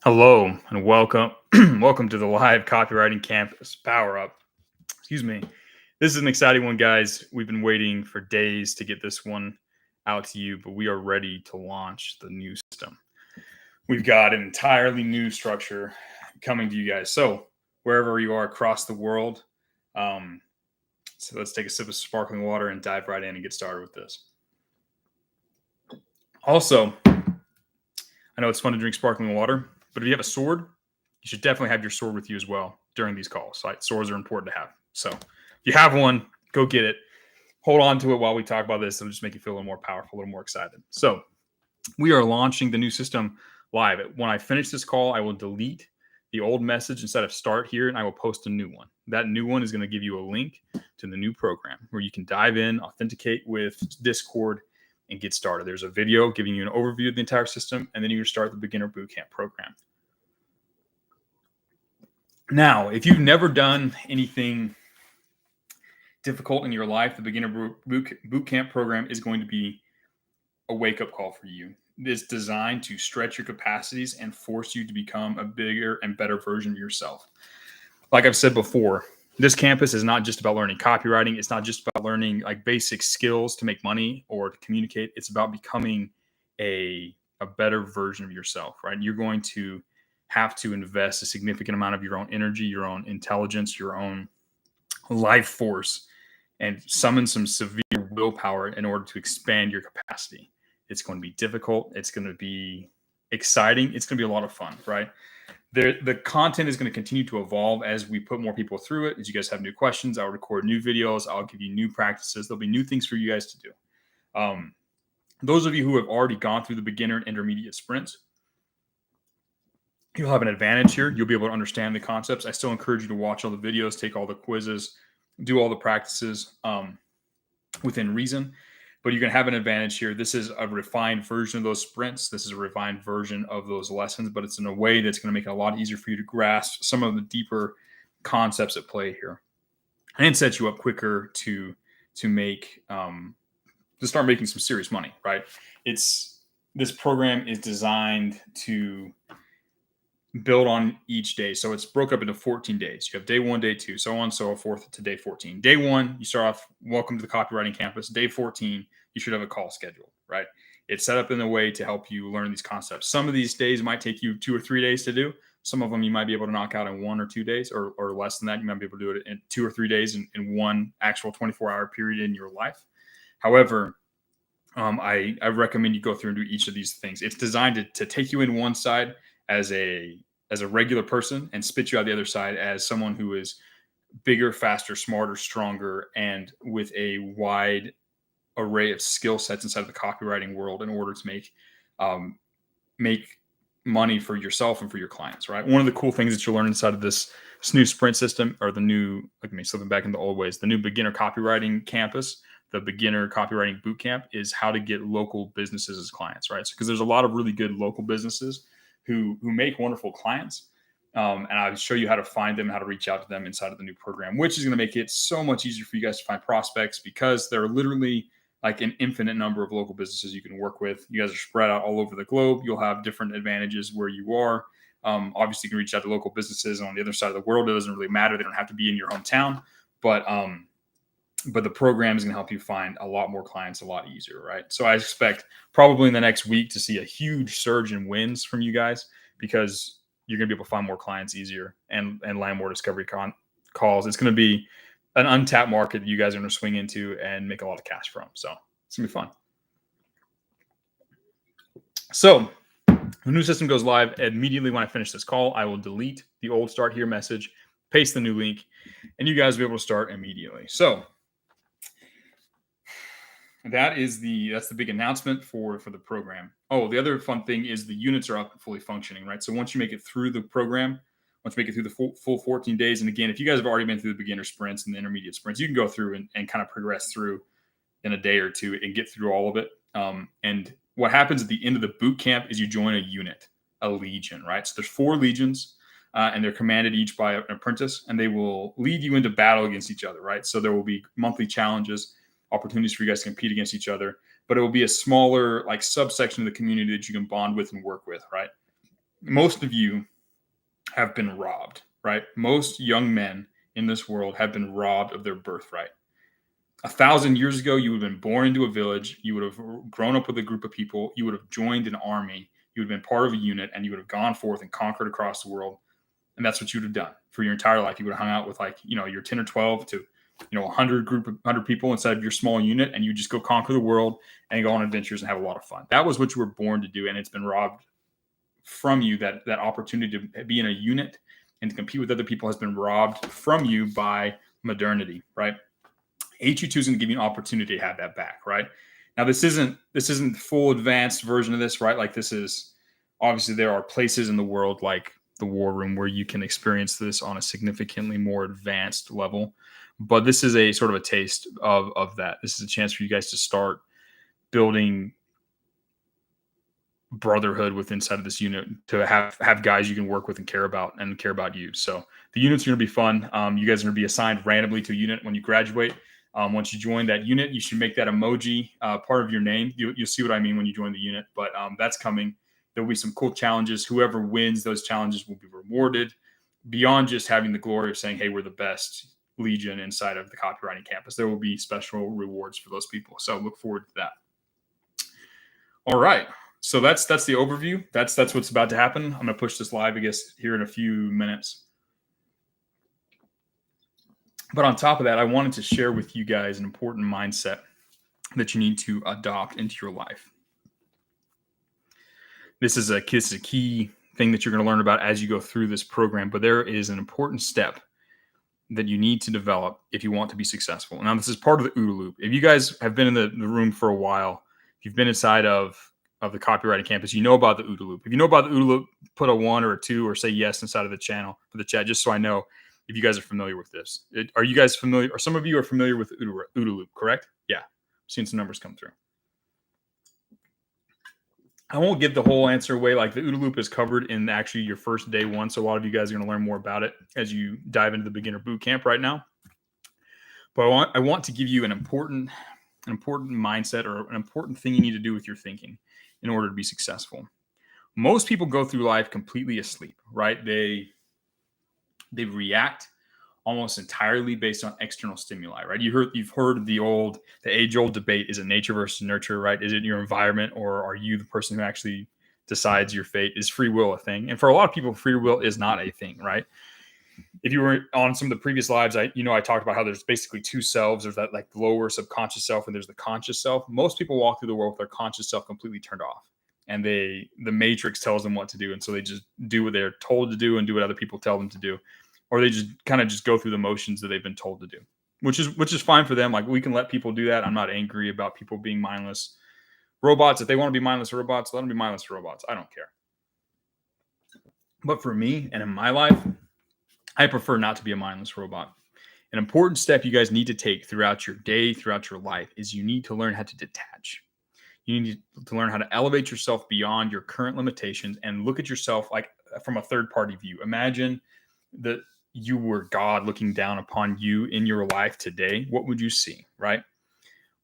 Hello and welcome. Welcome to the live copywriting campus power up. Excuse me. This is an exciting one, guys. We've been waiting for days to get this one out to you, but we are ready to launch the new system. We've got an entirely new structure coming to you guys. So wherever you are across the world, so let's take a sip of sparkling water and dive right in and get started with this. Also, I know it's fun to drink sparkling water, but if you have a sword, you should definitely have your sword with you as well during these calls. Like, swords are important to have. So if you have one, go get it. Hold on to it while we talk about this. It'll just make you feel a little more powerful, a little more excited. So we are launching the new system live. When I finish this call, I will delete the old message instead of start here, and I will post a new one. That new one is going to give you a link to the new program where you can dive in, authenticate with Discord, and get started. There's a video giving you an overview of the entire system, and then you can start the beginner bootcamp program. Now, if you've never done anything difficult in your life, the beginner bootcamp program is going to be a wake-up call for you. It's designed to stretch your capacities and force you to become a bigger and better version of yourself. Like I've said before, this campus is not just about learning copywriting. It's not just about learning like basic skills to make money or to communicate. It's about becoming a better version of yourself, right? You're going to have to invest a significant amount of your own energy, your own intelligence, your own life force, and summon some severe willpower in order to expand your capacity. It's going to be difficult. It's going to be exciting. It's going to be a lot of fun, right? The content is going to continue to evolve as we put more people through it. As you guys have new questions, I'll record new videos. I'll give you new practices. There'll be new things for you guys to do. Those of you who have already gone through the beginner and intermediate sprints, you'll have an advantage here. You'll be able to understand the concepts. I still encourage you to watch all the videos, take all the quizzes, do all the practices within reason. But you're going to have an advantage here. This is a refined version of those sprints. This is a refined version of those lessons, but it's in a way that's going to make it a lot easier for you to grasp some of the deeper concepts at play here, and set you up quicker to start making some serious money. Right? This program is designed to build on each day. So it's broke up into 14 days. You have day 1, day 2, so on and so forth to day 14. Day 1, you start off, welcome to the copywriting campus. Day 14, you should have a call scheduled, right? It's set up in a way to help you learn these concepts. Some of these days might take you 2 or 3 days to do. Some of them you might be able to knock out in 1 or 2 days, or less than that. You might be able to do it in 2 or 3 days in one actual 24-hour period in your life. However, I recommend you go through and do each of these things. It's designed to take you in one side as a regular person and spit you out the other side as someone who is bigger, faster, smarter, stronger, and with a wide array of skill sets inside of the copywriting world in order to make money for yourself and for your clients, right? One of the cool things that you'll learn inside of this new sprint system, or the new, like me, something back in the old ways, the new beginner copywriting campus, the beginner copywriting bootcamp, is how to get local businesses as clients, right? Because there's a lot of really good local businesses who make wonderful clients. And I'll show you how to find them, how to reach out to them inside of the new program, which is going to make it so much easier for you guys to find prospects, because there are literally like an infinite number of local businesses you can work with. You guys are spread out all over the globe. You'll have different advantages where you are. Obviously, you can reach out to local businesses on the other side of the world. It doesn't really matter. They don't have to be in your hometown. But the program is going to help you find a lot more clients a lot easier, right? So I expect probably in the next week to see a huge surge in wins from you guys, because you're going to be able to find more clients easier and land more discovery calls. It's going to be an untapped market that you guys are going to swing into and make a lot of cash from. So it's going to be fun. So the new system goes live immediately when I finish this call. I will delete the old start here message, paste the new link, and you guys will be able to start immediately. So that's the big announcement for the program. Oh, the other fun thing is the units are up and fully functioning, right? So once you make it through the program, once you make it through the full 14 days, and again, if you guys have already been through the beginner sprints and the intermediate sprints, you can go through and kind of progress through in a day or two and get through all of it. And what happens at the end of the boot camp is you join a unit, a legion, right? So there's 4 legions, and they're commanded each by an apprentice, and they will lead you into battle against each other, right? So there will be monthly challenges, opportunities for you guys to compete against each other, but it will be a smaller like subsection of the community that you can bond with and work with, right? most of you have been robbed, right? Most young men in this world have been robbed of their birthright. 1,000 years ago, you would have been born into a village. You would have grown up with a group of people. You would have joined an army. You would have been part of a unit, and you would have gone forth and conquered across the world. And that's what you would have done for your entire life. You would have hung out with your 10 or 12 to 100 people inside of your small unit, and you just go conquer the world and go on adventures and have a lot of fun. That was what you were born to do, and it's been robbed from you. That opportunity to be in a unit and to compete with other people has been robbed from you by modernity, right? HU2 is going to give you an opportunity to have that back, right? Now, this isn't the full advanced version of this, right? Like, this is obviously, there are places in the world like the War Room where you can experience this on a significantly more advanced level, but this is a sort of a taste of that. This is a chance for you guys to start building brotherhood with inside of this unit, to have guys you can work with and care about you. So the units are going to be fun. You guys are going to be assigned randomly to a unit when you graduate. Once you join that unit, you should make that emoji part of your name. You'll see what I mean when you join the unit, but that's coming. There'll be some cool challenges. Whoever wins those challenges will be rewarded beyond just having the glory of saying, hey, we're the best Legion inside of the copywriting campus. There will be special rewards for those people. So look forward to that. All right. So that's the overview. That's what's about to happen. I'm going to push this live, I guess, here in a few minutes. But on top of that, I wanted to share with you guys an important mindset that you need to adopt into your life. This is a key thing that you're going to learn about as you go through this program, but there is an important step that you need to develop if you want to be successful. Now, this is part of the OODA loop. If you guys have been in the room for a while, if you've been inside of the copywriting campus, you know about the OODA loop. If you know about the OODA loop, put a 1 or a 2 or say yes inside of the channel for the chat, just so I know if you guys are familiar with this. Are you guys familiar, or some of you are familiar with the OODA loop, correct? Yeah, seeing some numbers come through. I won't give the whole answer away. Like, the OODA loop is covered in actually your first day one. So a lot of you guys are going to learn more about it as you dive into the beginner boot camp right now. But I want to give you an important mindset, or an important thing you need to do with your thinking in order to be successful. Most people go through life completely asleep, right? They react almost entirely based on external stimuli, right? You've heard the age-old debate: is it nature versus nurture, right? Is it your environment, or are you the person who actually decides your fate? Is free will a thing? And for a lot of people, free will is not a thing, right? If you were on some of the previous lives, I talked about how there's basically two selves. There's that like lower subconscious self, and there's the conscious self. Most people walk through the world with their conscious self completely turned off, and the matrix tells them what to do, and so they just do what they're told to do and do what other people tell them to do, or they just kind of just go through the motions that they've been told to do, which is fine for them. Like, we can let people do that. I'm not angry about people being mindless robots. If they want to be mindless robots, let them be mindless robots. I don't care. But for me and in my life, I prefer not to be a mindless robot. An important step you guys need to take throughout your day, throughout your life, is you need to learn how to detach. You need to learn how to elevate yourself beyond your current limitations and look at yourself like from a third-party view. Imagine that you were God looking down upon you in your life today. What would you see, right?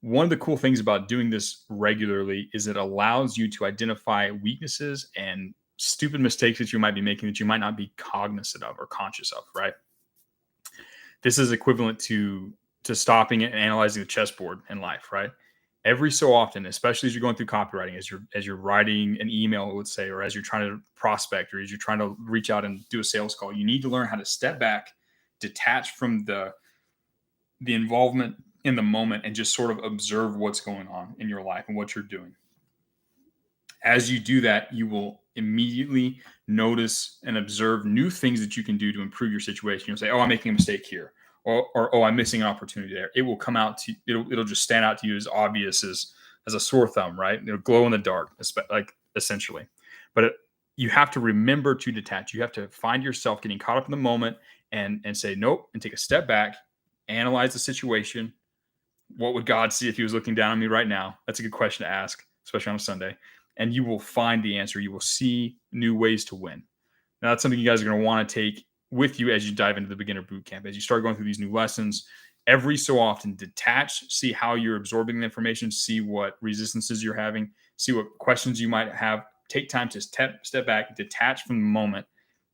One of the cool things about doing this regularly is it allows you to identify weaknesses and stupid mistakes that you might be making that you might not be cognizant of or conscious of, right? This is equivalent to stopping and analyzing the chessboard in life, right? Every so often, especially as you're going through copywriting, as you're writing an email, let's say, or as you're trying to prospect, or as you're trying to reach out and do a sales call, you need to learn how to step back, detach from the involvement in the moment, and just sort of observe what's going on in your life and what you're doing. As you do that, you will immediately notice and observe new things that you can do to improve your situation. You'll say, oh, I'm making a mistake here. Or oh, I'm missing an opportunity there. It will come out to it'll just stand out to you as obvious as a sore thumb, right? It'll glow in the dark, like, essentially. But you have to remember to detach. You have to find yourself getting caught up in the moment and say nope, and take a step back, analyze the situation. What would God see if he was looking down on me right now? That's a good question to ask, especially on a Sunday. And you will find the answer. You will see new ways to win. Now, that's something you guys are going to want to take with you as you dive into the beginner boot camp. As you start going through these new lessons, every so often detach, see how you're absorbing the information, see what resistances you're having, see what questions you might have, Take time to step back, detach from the moment,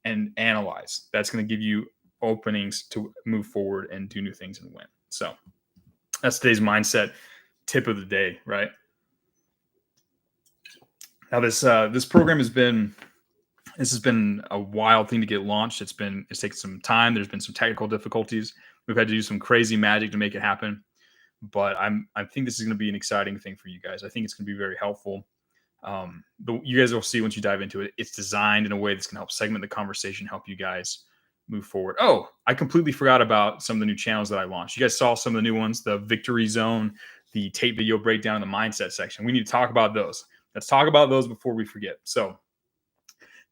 and analyze. That's going to give you openings to move forward and do new things and win. So that's today's mindset tip of the day, right? Now this program has been a wild thing to get launched. It's taken some time. There's been some technical difficulties. We've had to do some crazy magic to make it happen. But I think this is going to be an exciting thing for you guys. I think it's going to be very helpful. You guys will see once you dive into it. It's designed in a way that's going to help segment the conversation, help you guys move forward. Oh, I completely forgot about some of the new channels that I launched. You guys saw some of the new ones, the Victory Zone, the tape video breakdown, and the mindset section. We need to talk about those. Let's talk about those before we forget. So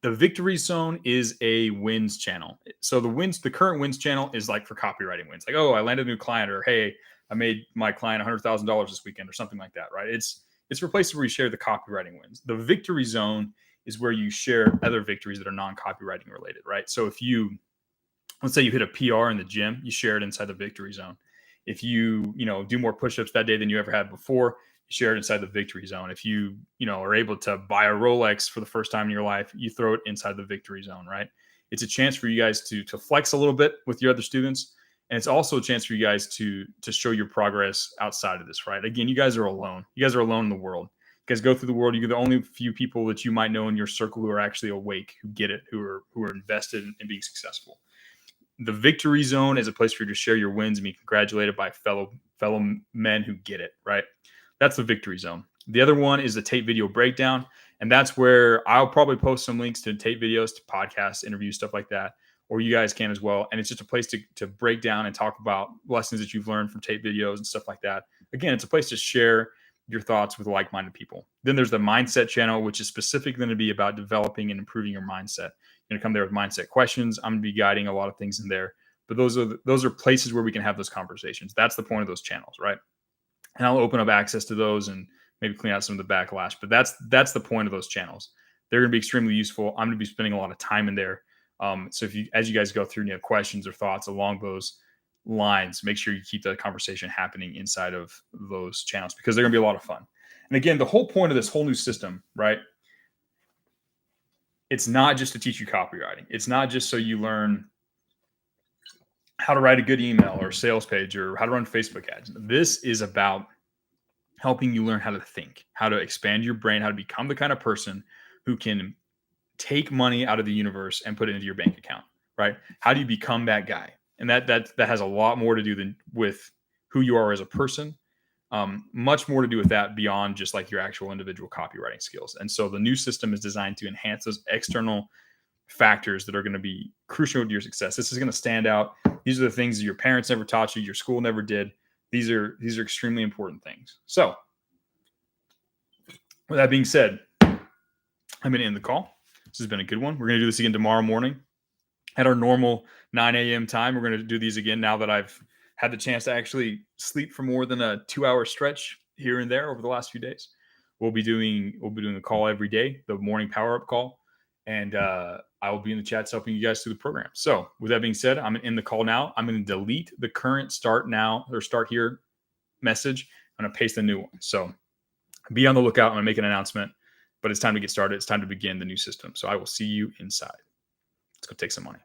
the Victory Zone is a wins channel. So the current wins channel is like for copywriting wins. Like, oh, I landed a new client, or hey, I made my client $100,000 this weekend, or something like that, right? It's for places where you share the copywriting wins. The Victory Zone is where you share other victories that are non-copywriting related, right? So if let's say you hit a PR in the gym, you share it inside the Victory Zone. If you do more push-ups that day than you ever had before, you share it inside the Victory Zone. If you are able to buy a Rolex for the first time in your life, you throw it inside the Victory Zone, right? It's a chance for you guys to flex a little bit with your other students. And it's also a chance for you guys to show your progress outside of this, right? Again, you guys are alone. You guys are alone in the world. You guys go through the world. You're the only few people that you might know in your circle who are actually awake, who get it, who are invested in being successful. The Victory Zone is a place for you to share your wins and be congratulated by fellow men who get it, right? That's the Victory Zone. The other one is the tape video breakdown. And that's where I'll probably post some links to tape videos, to podcasts, interviews, stuff like that, or you guys can as well. And it's just a place to break down and talk about lessons that you've learned from tape videos and stuff like that. Again, it's a place to share your thoughts with like-minded people. Then there's the mindset channel, which is specifically going to be about developing and improving your mindset. You're going to come there with mindset questions. I'm going to be guiding a lot of things in there. But those are places where we can have those conversations. That's the point of those channels, right? And I'll open up access to those and maybe clean out some of the backlash. But that's the point of those channels. They're going to be extremely useful. I'm going to be spending a lot of time in there. So as you guys go through and you have questions or thoughts along those lines, make sure you keep the conversation happening inside of those channels, because they're going to be a lot of fun. And again, the whole point of this whole new system, right? It's not just to teach you copywriting. It's not just so you learn how to write a good email or sales page or how to run Facebook ads. This is about helping you learn how to think, how to expand your brain, how to become the kind of person who can take money out of the universe and put it into your bank account, right? How do you become that guy? And that has a lot more to do with who you are as a person. Much more to do with that beyond just like your actual individual copywriting skills. And so the new system is designed to enhance those external factors that are going to be crucial to your success. This is going to stand out. These are the things that your parents never taught you, your school never did. These are extremely important things. So with that being said, I'm going to end the call. This has been a good one. We're going to do this again tomorrow morning at our normal 9 a.m. time. We're going to do these again now that I've had the chance to actually sleep for more than a 2-hour stretch here and there over the last few days. We'll be doing a call every day, the morning power up call, and I will be in the chats helping you guys through the program. So with that being said, I'm in the call now. I'm going to delete the current start now or start here message. I'm going to paste the new one. So be on the lookout. I'm going to make an announcement, but it's time to get started. It's time to begin the new system. So I will see you inside. Let's go take some money.